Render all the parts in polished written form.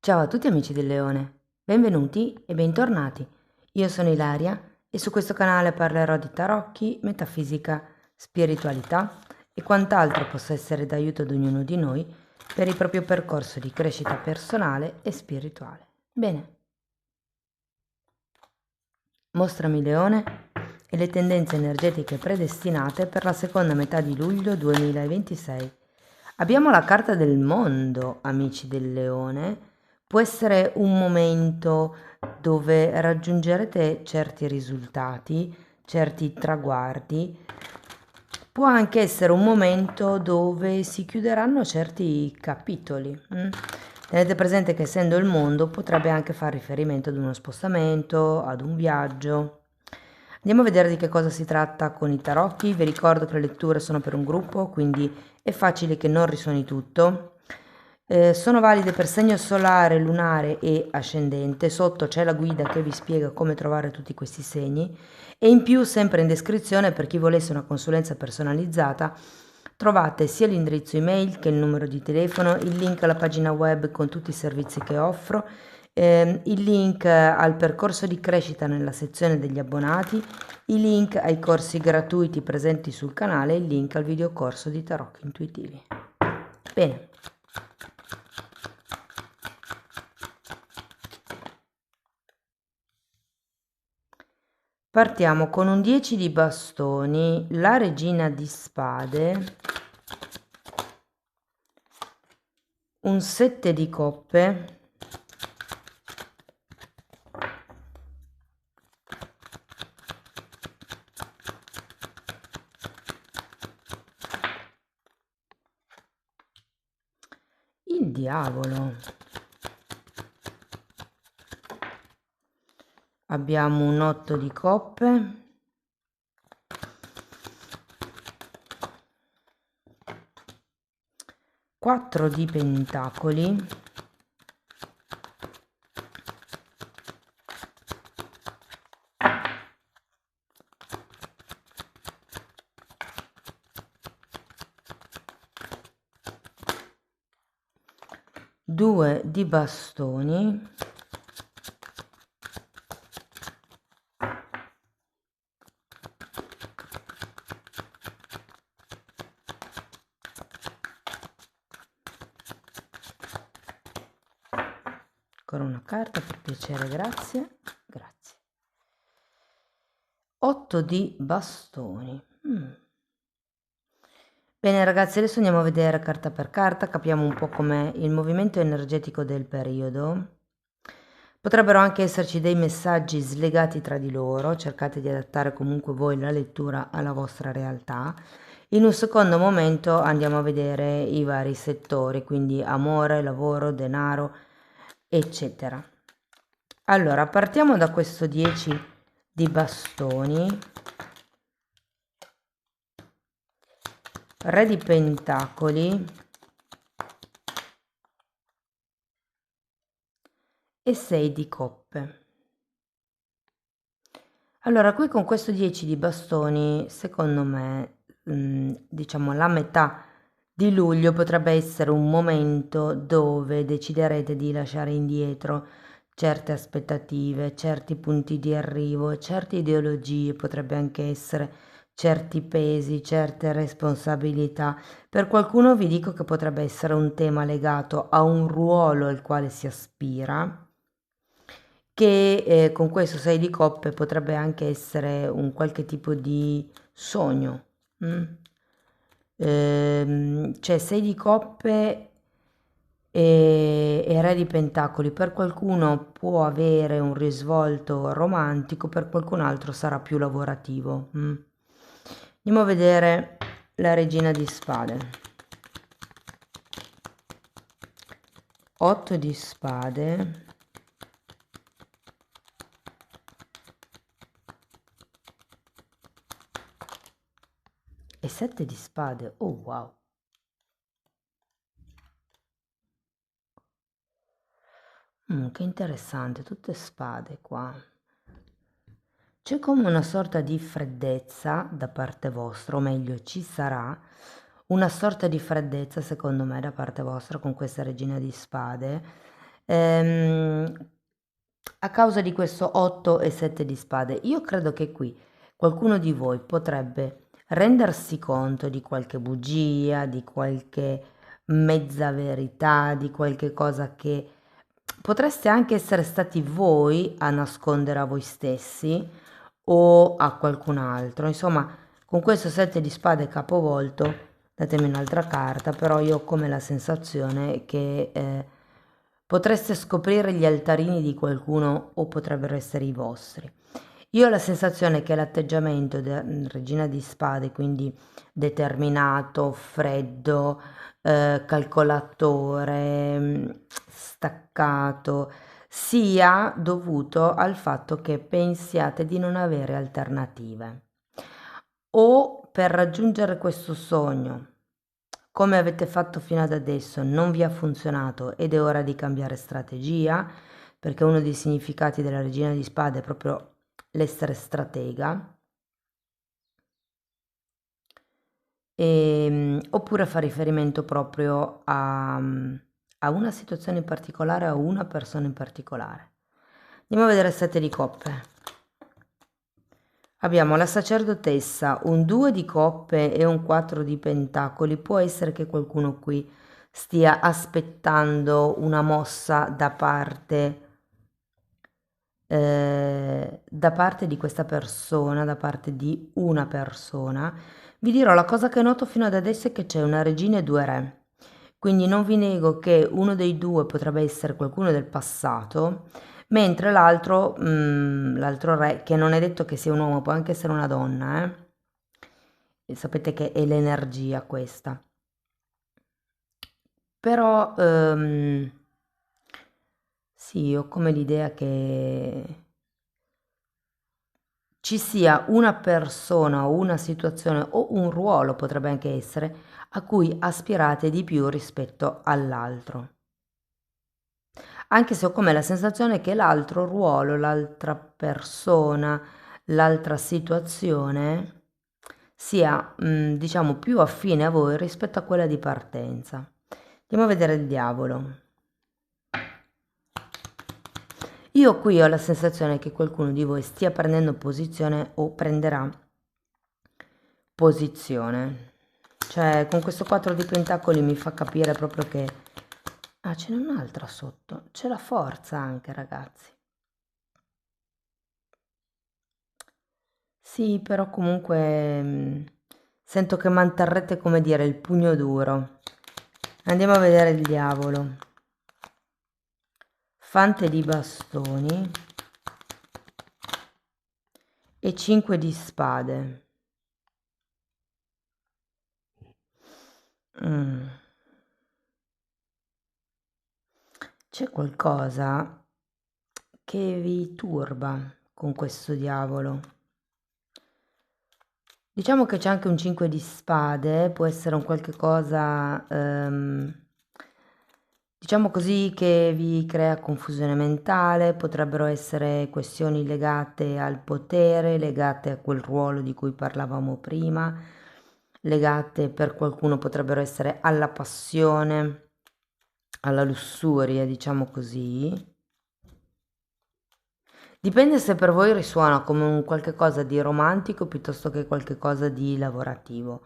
Ciao a tutti amici del Leone, benvenuti e bentornati. Io sono Ilaria e su questo canale parlerò di tarocchi, metafisica, spiritualità e quant'altro possa essere d'aiuto ad ognuno di noi per il proprio percorso di crescita personale e spirituale. Bene, mostrami Leone e le tendenze energetiche predestinate per la seconda metà di luglio 2026. Abbiamo la carta del mondo, amici del Leone. Può essere un momento dove raggiungerete certi risultati, certi traguardi. Può anche essere un momento dove si chiuderanno certi capitoli. Tenete presente che essendo il mondo potrebbe anche fare riferimento ad uno spostamento, ad un viaggio. Andiamo a vedere di che cosa si tratta con i tarocchi. Vi ricordo che le letture sono per un gruppo, quindi è facile che non risuoni tutto. Sono valide per segno solare, lunare e ascendente. Sotto c'è la guida che vi spiega come trovare tutti questi segni e in più, sempre in descrizione, per chi volesse una consulenza personalizzata, trovate sia l'indirizzo email che il numero di telefono, il link alla pagina web con tutti i servizi che offro, il link al percorso di crescita nella sezione degli abbonati, i link ai corsi gratuiti presenti sul canale e il link al videocorso di tarocchi intuitivi. Bene. Partiamo con un 10 di bastoni, la regina di spade, un 7 di coppe, il diavolo, abbiamo un 8 di coppe, quattro di pentacoli, due di bastoni, ancora una carta per piacere, grazie, grazie, 8 di bastoni. Bene ragazzi, adesso andiamo a vedere carta per carta, capiamo un po' com'è il movimento energetico del periodo. Potrebbero anche esserci dei messaggi slegati tra di loro, cercate di adattare comunque voi la lettura alla vostra realtà. In un secondo momento andiamo a vedere i vari settori, quindi amore, lavoro, denaro, eccetera. Allora, partiamo da questo 10 di bastoni. Re di pentacoli e 6 di coppe. Allora, qui con questo 10 di bastoni, secondo me, diciamo la metà di luglio potrebbe essere un momento dove deciderete di lasciare indietro certe aspettative, certi punti di arrivo, certe ideologie, potrebbe anche essere certi pesi, certe responsabilità. Per qualcuno vi dico che potrebbe essere un tema legato a un ruolo al quale si aspira, che con questo 6 di coppe potrebbe anche essere un qualche tipo di sogno. C'è 6 di coppe e re di pentacoli. Per qualcuno può avere un risvolto romantico, per qualcun altro sarà più lavorativo. Andiamo a vedere la regina di spade. 8 di spade. E 7 di spade. Oh wow. Che interessante, tutte spade qua. C'è come una sorta di freddezza da parte vostra, o meglio, ci sarà una sorta di freddezza, secondo me, da parte vostra con questa regina di spade, ehm, a causa di questo 8 e 7 di spade. Io credo che qui qualcuno di voi potrebbe rendersi conto di qualche bugia, di qualche mezza verità, di qualche cosa che potreste anche essere stati voi a nascondere a voi stessi o a qualcun altro. Insomma, con questo 7 di spade capovolto, datemi un'altra carta, però io ho come la sensazione che potreste scoprire gli altarini di qualcuno o potrebbero essere i vostri. Io ho la sensazione che l'atteggiamento della regina di spade, quindi determinato, freddo, calcolatore, staccato, sia dovuto al fatto che pensiate di non avere alternative o per raggiungere questo sogno, come avete fatto fino ad adesso, non vi ha funzionato ed è ora di cambiare strategia, perché uno dei significati della regina di spade è proprio l'essere stratega, oppure fa riferimento proprio a una situazione in particolare, a una persona in particolare. Andiamo a vedere il 7 di coppe. Abbiamo la sacerdotessa, un 2 di coppe e un 4 di pentacoli. Può essere che qualcuno qui stia aspettando una mossa da parte di questa persona, da parte di una persona. Vi dirò, la cosa che noto fino ad adesso è che c'è una regina e due re. Quindi non vi nego che uno dei due potrebbe essere qualcuno del passato, mentre l'altro re, che non è detto che sia un uomo, può anche essere una donna, E sapete che è l'energia questa. Però sì, ho come l'idea che ci sia una persona o una situazione o un ruolo, potrebbe anche essere, a cui aspirate di più rispetto all'altro. Anche se ho come la sensazione che l'altro ruolo, l'altra persona, l'altra situazione sia, diciamo, più affine a voi rispetto a quella di partenza. Andiamo a vedere il diavolo. Io qui ho la sensazione che qualcuno di voi stia prendendo posizione o prenderà posizione. Cioè, con questo 4 di pentacoli mi fa capire proprio che... Ah, ce n'è un'altra sotto. C'è la forza anche, ragazzi. Sì, però comunque sento che manterrete, come dire, il pugno duro. Andiamo a vedere il diavolo. Fante di bastoni e 5 di spade. Mm. C'è qualcosa che vi turba con questo diavolo. Diciamo che c'è anche un 5 di spade, può essere un qualche cosa, diciamo così, che vi crea confusione mentale, potrebbero essere questioni legate al potere, legate a quel ruolo di cui parlavamo prima, legate per qualcuno potrebbero essere alla passione, alla lussuria, diciamo così. Dipende se per voi risuona come un qualche cosa di romantico piuttosto che qualche cosa di lavorativo.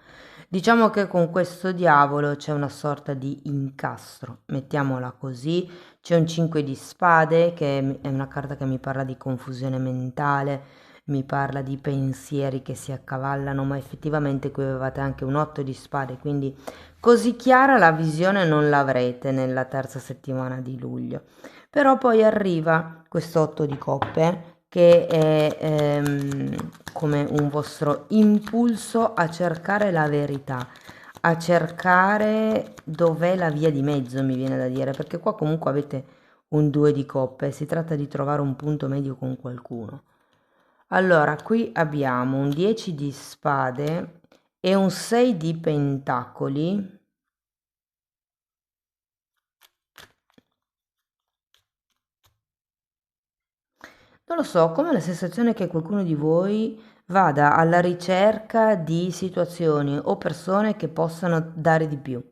Diciamo che con questo diavolo c'è una sorta di incastro, mettiamola così. C'è un 5 di spade che è una carta che mi parla di confusione mentale, mi parla di pensieri che si accavallano, ma effettivamente qui avevate anche un 8 di spade, quindi così chiara la visione non l'avrete nella terza settimana di luglio. Però poi arriva questo 8 di coppe che è come un vostro impulso a cercare la verità, a cercare dov'è la via di mezzo, mi viene da dire, perché qua comunque avete un 2 di coppe, si tratta di trovare un punto medio con qualcuno. Allora, qui abbiamo un 10 di spade e un 6 di pentacoli. Non lo so, ho come la sensazione che qualcuno di voi vada alla ricerca di situazioni o persone che possano dare di più,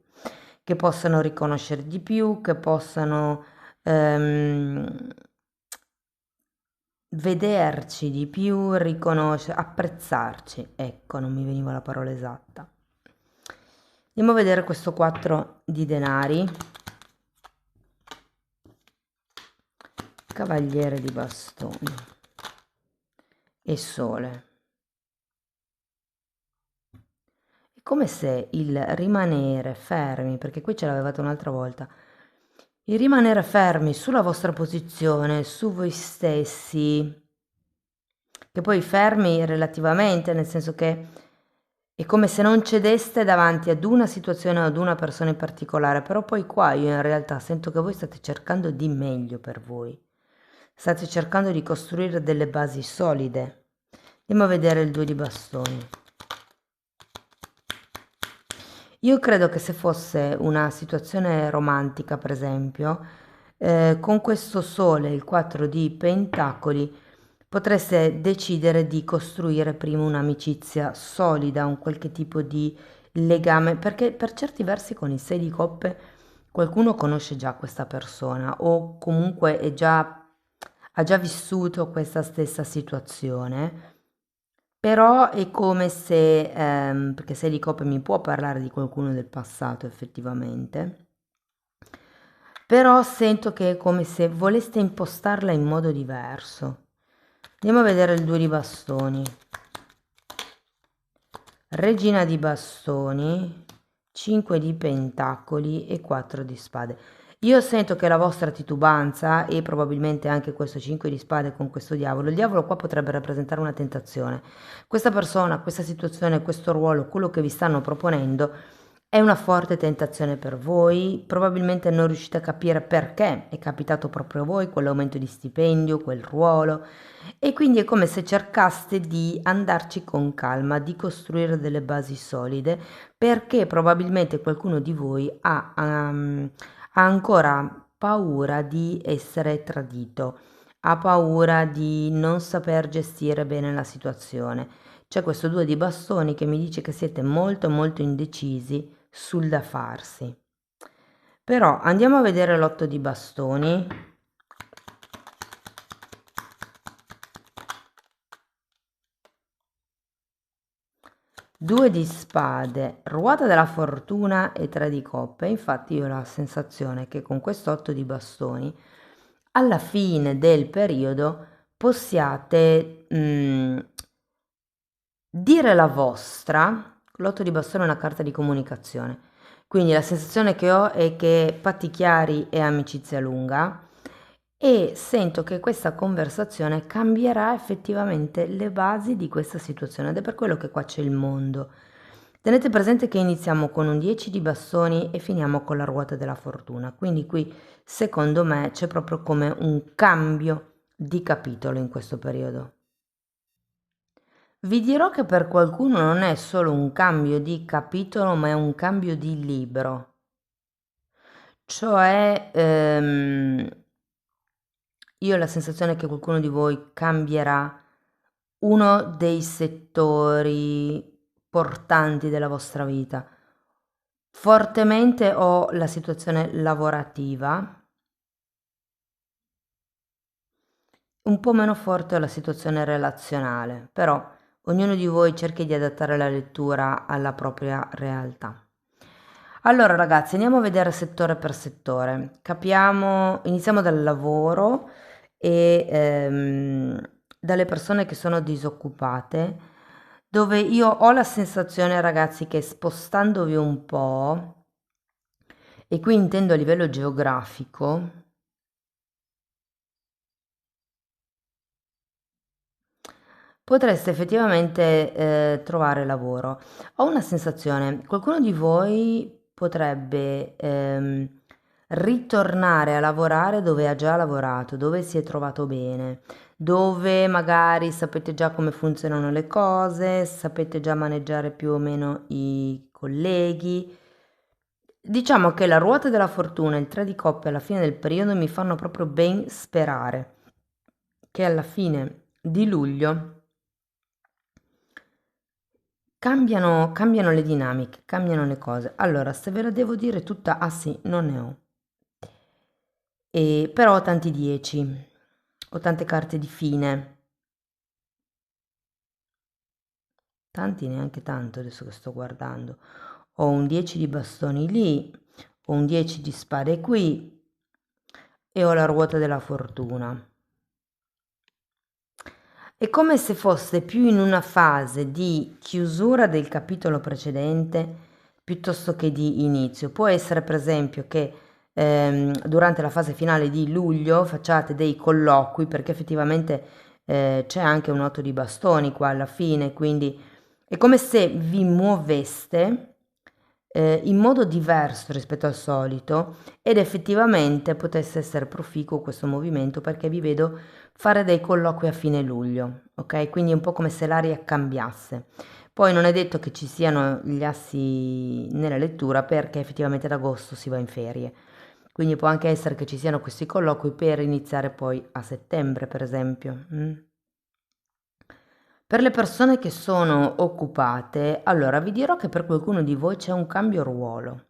che possano riconoscere di più, che possano ehm, vederci di più, riconoscere, apprezzarci. Ecco, non mi veniva la parola esatta. Andiamo a vedere questo 4 di denari. Cavaliere di bastoni e sole. È come se il rimanere fermi, perché qui ce l'avevate un'altra volta, il rimanere fermi sulla vostra posizione, su voi stessi, che poi fermi relativamente, nel senso che è come se non cedeste davanti ad una situazione o ad una persona in particolare, però poi qua io in realtà sento che voi state cercando di meglio per voi, state cercando di costruire delle basi solide. Andiamo a vedere il 2 di bastoni. Io credo che se fosse una situazione romantica, per esempio, con questo sole, il 4 di pentacoli, potreste decidere di costruire prima un'amicizia solida, un qualche tipo di legame, perché per certi versi con il 6 di coppe qualcuno conosce già questa persona o comunque ha già vissuto questa stessa situazione. Però è come se, perché se di coppe mi può parlare di qualcuno del passato effettivamente, però sento che è come se voleste impostarla in modo diverso. Andiamo a vedere il 2 di bastoni. Regina di bastoni, 5 di pentacoli e 4 di spade. Io sento che la vostra titubanza e probabilmente anche questo 5 di spade con questo diavolo, il diavolo qua potrebbe rappresentare una tentazione. Questa persona, questa situazione, questo ruolo, quello che vi stanno proponendo è una forte tentazione per voi, probabilmente non riuscite a capire perché è capitato proprio a voi quell'aumento di stipendio, quel ruolo e quindi è come se cercaste di andarci con calma, di costruire delle basi solide perché probabilmente qualcuno di voi ha ancora paura di essere tradito, ha paura di non saper gestire bene la situazione. C'è questo 2 di bastoni che mi dice che siete molto molto indecisi sul da farsi. Però andiamo a vedere l'8 di bastoni. 2 di spade, ruota della fortuna e 3 di coppe. Infatti io ho la sensazione che con questo 8 di bastoni alla fine del periodo possiate dire la vostra. L'8 di bastone è una carta di comunicazione, quindi la sensazione che ho è che patti chiari e amicizia lunga e sento che questa conversazione cambierà effettivamente le basi di questa situazione ed è per quello che qua c'è il mondo. Tenete presente che iniziamo con un 10 di bastoni e finiamo con la ruota della fortuna, quindi qui secondo me c'è proprio come un cambio di capitolo in questo periodo. Vi dirò che per qualcuno non è solo un cambio di capitolo, ma è un cambio di libro. Cioè, io ho la sensazione che qualcuno di voi cambierà uno dei settori portanti della vostra vita. Fortemente ho la situazione lavorativa, un po' meno forte ho la situazione relazionale, però ognuno di voi cerchi di adattare la lettura alla propria realtà. Allora ragazzi, andiamo a vedere settore per settore. Capiamo, iniziamo dal lavoro e dalle persone che sono disoccupate, dove io ho la sensazione, ragazzi, che spostandovi un po', e qui intendo a livello geografico, potreste effettivamente trovare lavoro. Ho una sensazione, qualcuno di voi potrebbe ritornare a lavorare dove ha già lavorato, dove si è trovato bene, dove magari sapete già come funzionano le cose, sapete già maneggiare più o meno i colleghi. Diciamo che la ruota della fortuna e il 3 di coppe alla fine del periodo mi fanno proprio ben sperare che alla fine di luglio cambiano le dinamiche, cambiano le cose. Allora, se ve la devo dire tutta, ah sì, non ne ho. Però ho tanti 10, ho tante carte di fine. Tanti neanche tanto adesso che sto guardando. Ho un 10 di bastoni lì, ho un 10 di spade qui e ho la ruota della fortuna. È come se fosse più in una fase di chiusura del capitolo precedente piuttosto che di inizio. Può essere per esempio che durante la fase finale di luglio facciate dei colloqui, perché effettivamente c'è anche un 8 di bastoni qua alla fine, quindi è come se vi muoveste in modo diverso rispetto al solito ed effettivamente potesse essere proficuo questo movimento, perché vi vedo fare dei colloqui a fine luglio, ok? Quindi è un po' come se l'aria cambiasse. Poi non è detto che ci siano gli assi nella lettura, perché effettivamente ad agosto si va in ferie. Quindi può anche essere che ci siano questi colloqui per iniziare poi a settembre, per esempio. Per le persone che sono occupate, allora vi dirò che per qualcuno di voi c'è un cambio ruolo.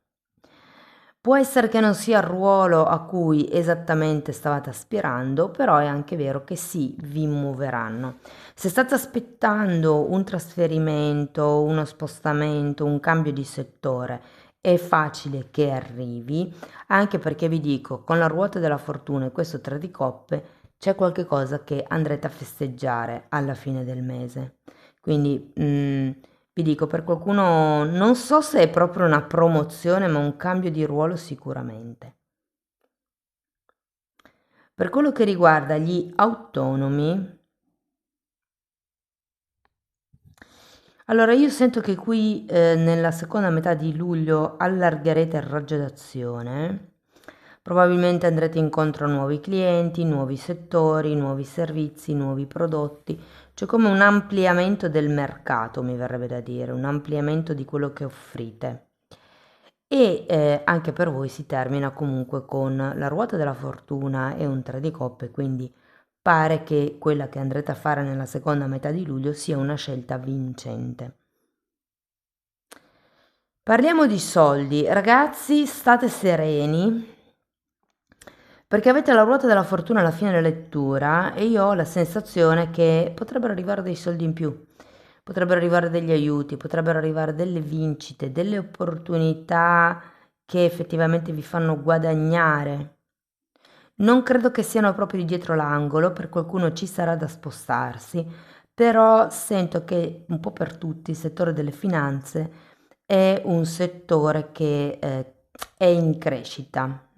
Può essere che non sia il ruolo a cui esattamente stavate aspirando, però è anche vero che sì, vi muoveranno. Se state aspettando un trasferimento, uno spostamento, un cambio di settore, è facile che arrivi, anche perché vi dico, con la ruota della fortuna e questo 3 di coppe, c'è qualche cosa che andrete a festeggiare alla fine del mese. Quindi vi dico, per qualcuno non so se è proprio una promozione, ma un cambio di ruolo sicuramente. Per quello che riguarda gli autonomi, allora io sento che qui nella seconda metà di luglio allargherete il raggio d'azione. Probabilmente andrete incontro a nuovi clienti, nuovi settori, nuovi servizi, nuovi prodotti. C'è come un ampliamento del mercato, mi verrebbe da dire, un ampliamento di quello che offrite. E anche per voi si termina comunque con la ruota della fortuna e un 3 di coppe, quindi pare che quella che andrete a fare nella seconda metà di luglio sia una scelta vincente. Parliamo di soldi. Ragazzi, state sereni perché avete la ruota della fortuna alla fine della lettura e io ho la sensazione che potrebbero arrivare dei soldi in più, potrebbero arrivare degli aiuti, potrebbero arrivare delle vincite, delle opportunità che effettivamente vi fanno guadagnare. Non credo che siano proprio di dietro l'angolo, per qualcuno ci sarà da spostarsi, però sento che un po' per tutti il settore delle finanze è un settore che è in crescita.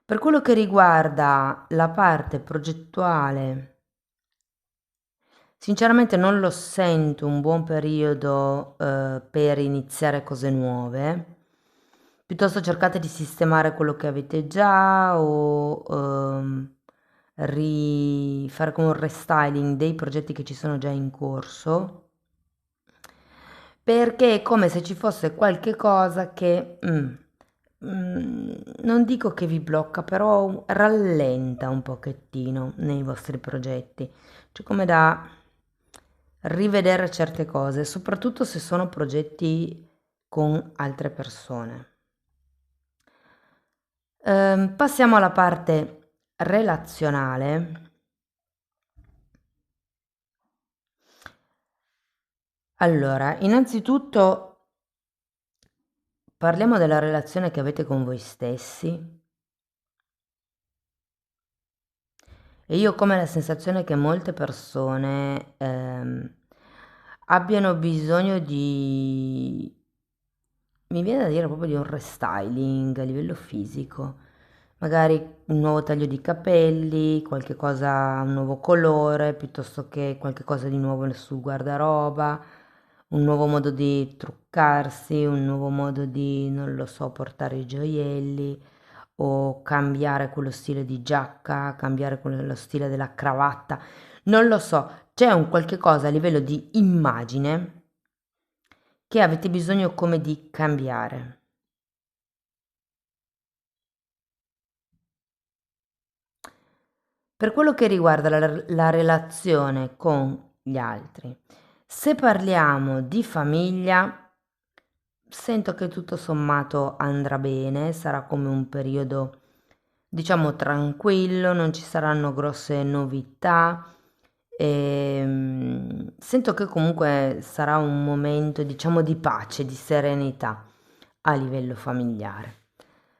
Per quello che riguarda la parte progettuale, sinceramente non lo sento un buon periodo per iniziare cose nuove. Piuttosto cercate di sistemare quello che avete già o fare come un restyling dei progetti che ci sono già in corso, perché è come se ci fosse qualche cosa che non dico che vi blocca, però rallenta un pochettino nei vostri progetti. C'è come da rivedere certe cose, soprattutto se sono progetti con altre persone. Passiamo alla parte relazionale. Allora, innanzitutto parliamo della relazione che avete con voi stessi. E io ho come la sensazione che molte persone abbiano bisogno di, mi viene da dire proprio di un restyling a livello fisico, magari un nuovo taglio di capelli, qualche cosa, un nuovo colore, piuttosto che qualche cosa di nuovo sul guardaroba, un nuovo modo di truccarsi, un nuovo modo di, non lo so, portare i gioielli o cambiare quello stile di giacca, cambiare lo stile della cravatta, non lo so, c'è un qualche cosa a livello di immagine che avete bisogno come di cambiare. Per quello che riguarda la relazione con gli altri, se parliamo di famiglia, sento che tutto sommato andrà bene, sarà come un periodo, diciamo, tranquillo, non ci saranno grosse novità. Sento che comunque sarà un momento, diciamo, di pace, di serenità a livello familiare.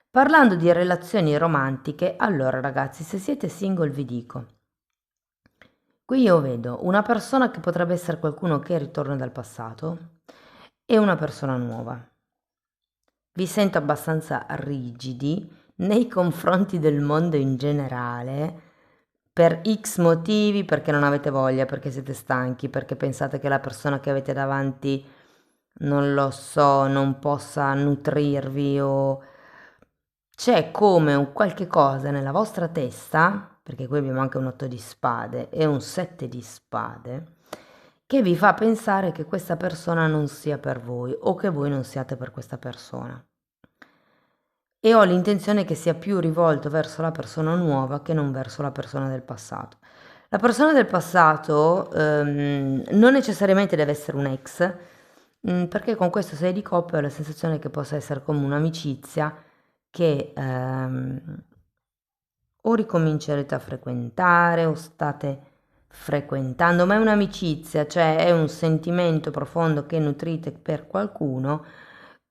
Parlando di relazioni romantiche, allora ragazzi, se siete single vi dico, qui io vedo una persona che potrebbe essere qualcuno che ritorna dal passato e una persona nuova. Vi sento abbastanza rigidi nei confronti del mondo in generale per X motivi, perché non avete voglia, perché siete stanchi, perché pensate che la persona che avete davanti, non lo so, non possa nutrirvi o c'è come un qualche cosa nella vostra testa, perché qui abbiamo anche un 8 di spade e un 7 di spade, che vi fa pensare che questa persona non sia per voi o che voi non siate per questa persona. E ho l'intenzione che sia più rivolto verso la persona nuova che non verso la persona del passato. La persona del passato non necessariamente deve essere un ex, perché con questo 6 di coppe ho la sensazione che possa essere come un'amicizia che o ricomincerete a frequentare o state frequentando, ma è un'amicizia, cioè è un sentimento profondo che nutrite per qualcuno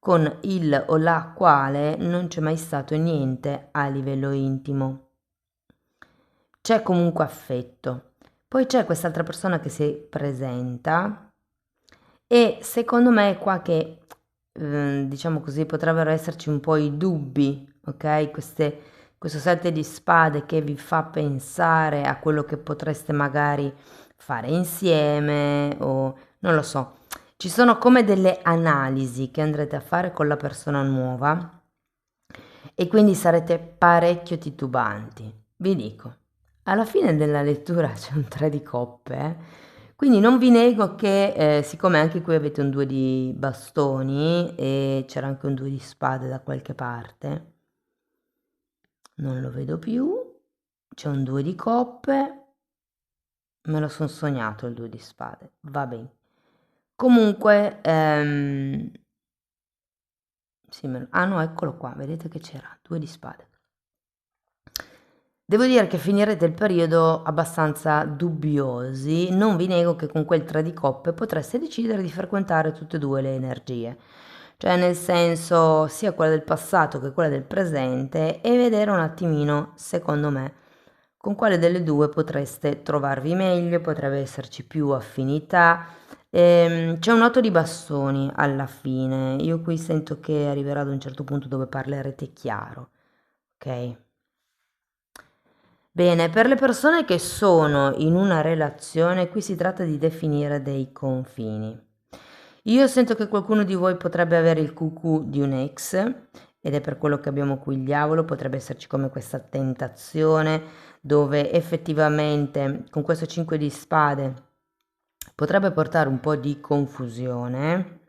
con il o la quale non c'è mai stato niente a livello intimo. C'è comunque affetto. Poi c'è quest'altra persona che si presenta e secondo me è qua che, diciamo così, potrebbero esserci un po' i dubbi, ok? Questo 7 di spade che vi fa pensare a quello che potreste magari fare insieme o non lo so. Ci sono come delle analisi che andrete a fare con la persona nuova e quindi sarete parecchio titubanti. Vi dico, alla fine della lettura c'è un 3 di coppe, quindi non vi nego che siccome anche qui avete un 2 di bastoni e c'era anche un 2 di spade da qualche parte, non lo vedo più, c'è un 2 di coppe, me lo son sognato il 2 di spade, va bene. Comunque, sì, ah no, eccolo qua, vedete che c'era, 2 di spade. Devo dire che finirete il periodo abbastanza dubbiosi, non vi nego che con quel 3 di coppe potreste decidere di frequentare tutte e due le energie, cioè nel senso sia quella del passato che quella del presente e vedere un attimino, secondo me, con quale delle due potreste trovarvi meglio, potrebbe esserci più affinità. C'è un 8 di bastoni alla fine, io qui sento che arriverà ad un certo punto dove parlerete chiaro, ok? Bene, per le persone che sono in una relazione, qui si tratta di definire dei confini. Io sento che qualcuno di voi potrebbe avere il cucù di un ex, ed è per quello che abbiamo qui il diavolo, potrebbe esserci come questa tentazione dove effettivamente con questo 5 di spade potrebbe portare un po' di confusione.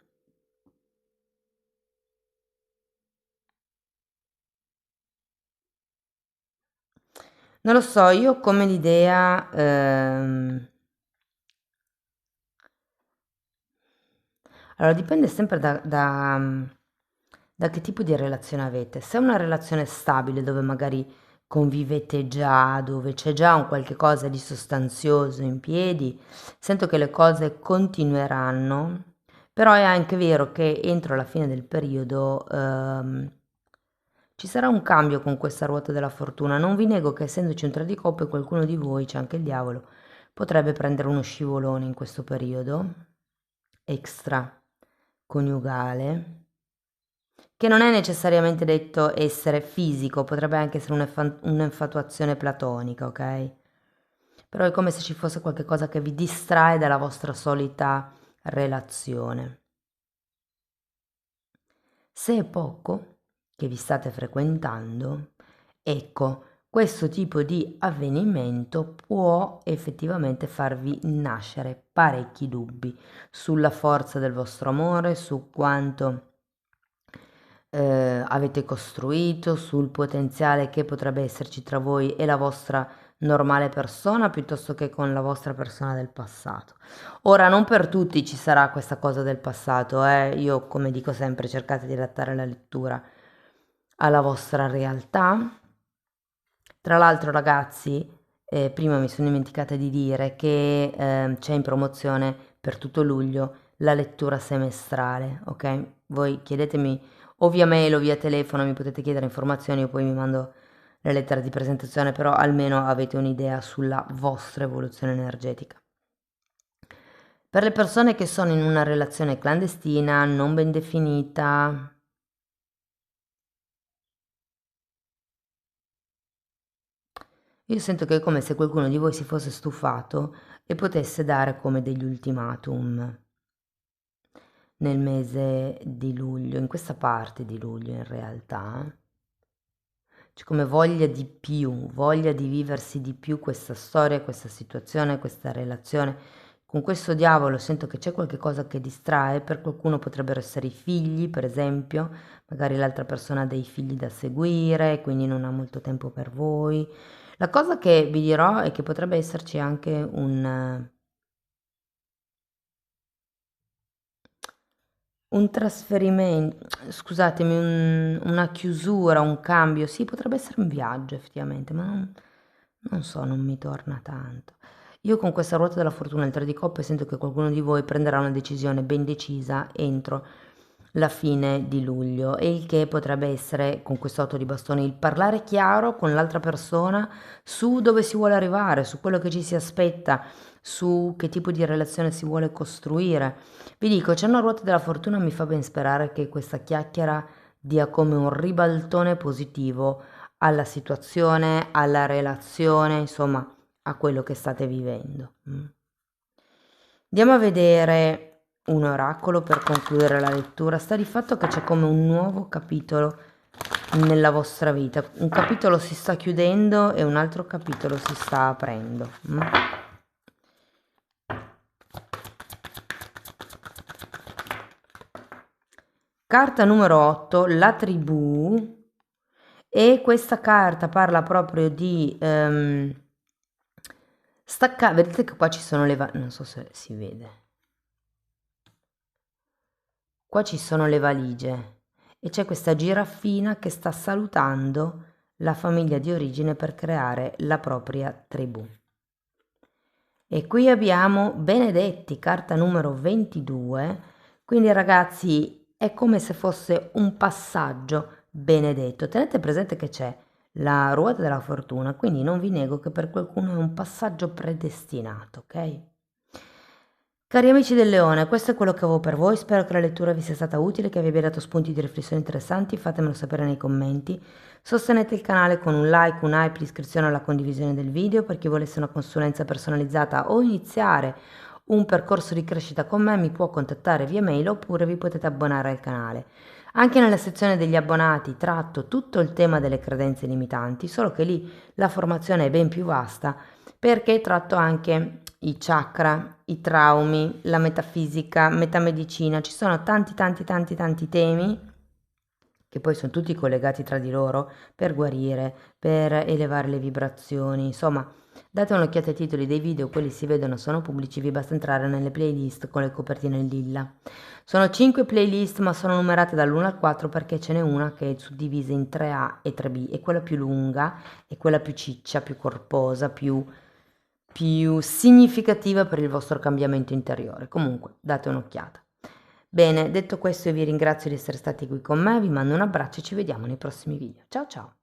Non lo so, io ho come l'idea, allora dipende sempre da che tipo di relazione avete. Se è una relazione stabile dove magari convivete già, dove c'è già un qualche cosa di sostanzioso in piedi, sento che le cose continueranno, però è anche vero che entro la fine del periodo ci sarà un cambio con questa ruota della fortuna. Non vi nego che essendoci un 3 di coppe, qualcuno di voi, c'è anche il diavolo, potrebbe prendere uno scivolone in questo periodo extra coniugale, che non è necessariamente detto essere fisico, potrebbe anche essere un'infatuazione platonica, ok? Però è come se ci fosse qualcosa che vi distrae dalla vostra solita relazione. Se è poco che vi state frequentando, ecco, questo tipo di avvenimento può effettivamente farvi nascere parecchi dubbi sulla forza del vostro amore, su quanto avete costruito, sul potenziale che potrebbe esserci tra voi e la vostra normale persona piuttosto che con la vostra persona del passato. Ora, non per tutti ci sarà questa cosa del passato, io come dico sempre cercate di adattare la lettura alla vostra realtà. Tra l'altro ragazzi, prima mi sono dimenticata di dire che c'è in promozione per tutto luglio la lettura semestrale, ok? Voi chiedetemi o via mail o via telefono, mi potete chiedere informazioni, io poi mi mando la lettera di presentazione, però almeno avete un'idea sulla vostra evoluzione energetica. Per le persone che sono in una relazione clandestina, non ben definita, io sento che è come se qualcuno di voi si fosse stufato e potesse dare come degli ultimatum nel mese di luglio, in questa parte di luglio in realtà. C'è come voglia di più, voglia di viversi di più questa storia, questa situazione, questa relazione. Con questo diavolo sento che c'è qualche cosa che distrae, per qualcuno potrebbero essere i figli, per esempio, magari l'altra persona ha dei figli da seguire, quindi non ha molto tempo per voi. La cosa che vi dirò è che potrebbe esserci anche un trasferimento, scusatemi, una chiusura, un cambio. Sì, potrebbe essere un viaggio effettivamente, ma non so, non mi torna tanto. Io con questa ruota della fortuna, il 3 di coppe, sento che qualcuno di voi prenderà una decisione ben decisa entro la fine di luglio, e il che potrebbe essere, con questo 8 di bastoni, il parlare chiaro con l'altra persona su dove si vuole arrivare, su quello che ci si aspetta, su che tipo di relazione si vuole costruire. Vi dico, c'è una ruota della fortuna, mi fa ben sperare che questa chiacchiera dia come un ribaltone positivo alla situazione, alla relazione, insomma, a quello che state vivendo. Andiamo a vedere un oracolo per concludere la lettura. Sta di fatto che c'è come un nuovo capitolo nella vostra vita. Un capitolo si sta chiudendo e un altro capitolo si sta aprendo. Carta numero 8, la tribù, e questa carta parla proprio di staccare. Vedete che qua ci sono le non so se si vede. Qua ci sono le valigie e c'è questa giraffina che sta salutando la famiglia di origine per creare la propria tribù. E qui abbiamo Benedetti, carta numero 22, quindi ragazzi è come se fosse un passaggio benedetto. Tenete presente che c'è la ruota della fortuna, quindi non vi nego che per qualcuno è un passaggio predestinato, ok? Cari amici del Leone, questo è quello che avevo per voi, spero che la lettura vi sia stata utile, che vi abbia dato spunti di riflessione interessanti, fatemelo sapere nei commenti. Sostenete il canale con un like, un hype, l'iscrizione o la condivisione del video. Per chi volesse una consulenza personalizzata o iniziare un percorso di crescita con me mi può contattare via mail oppure vi potete abbonare al canale. Anche nella sezione degli abbonati tratto tutto il tema delle credenze limitanti, solo che lì la formazione è ben più vasta perché tratto anche i chakra, i traumi, la metafisica, metamedicina, ci sono tanti temi che poi sono tutti collegati tra di loro per guarire, per elevare le vibrazioni, insomma, date un'occhiata ai titoli dei video, quelli si vedono, sono pubblici, vi basta entrare nelle playlist con le copertine in lilla. Sono 5 playlist ma sono numerate dall'1 al 4 perché ce n'è una che è suddivisa in 3A e 3B, e quella più lunga è quella più ciccia, più corposa, più significativa per il vostro cambiamento interiore. Comunque, date un'occhiata. Bene, detto questo io vi ringrazio di essere stati qui con me, vi mando un abbraccio e ci vediamo nei prossimi video. Ciao ciao!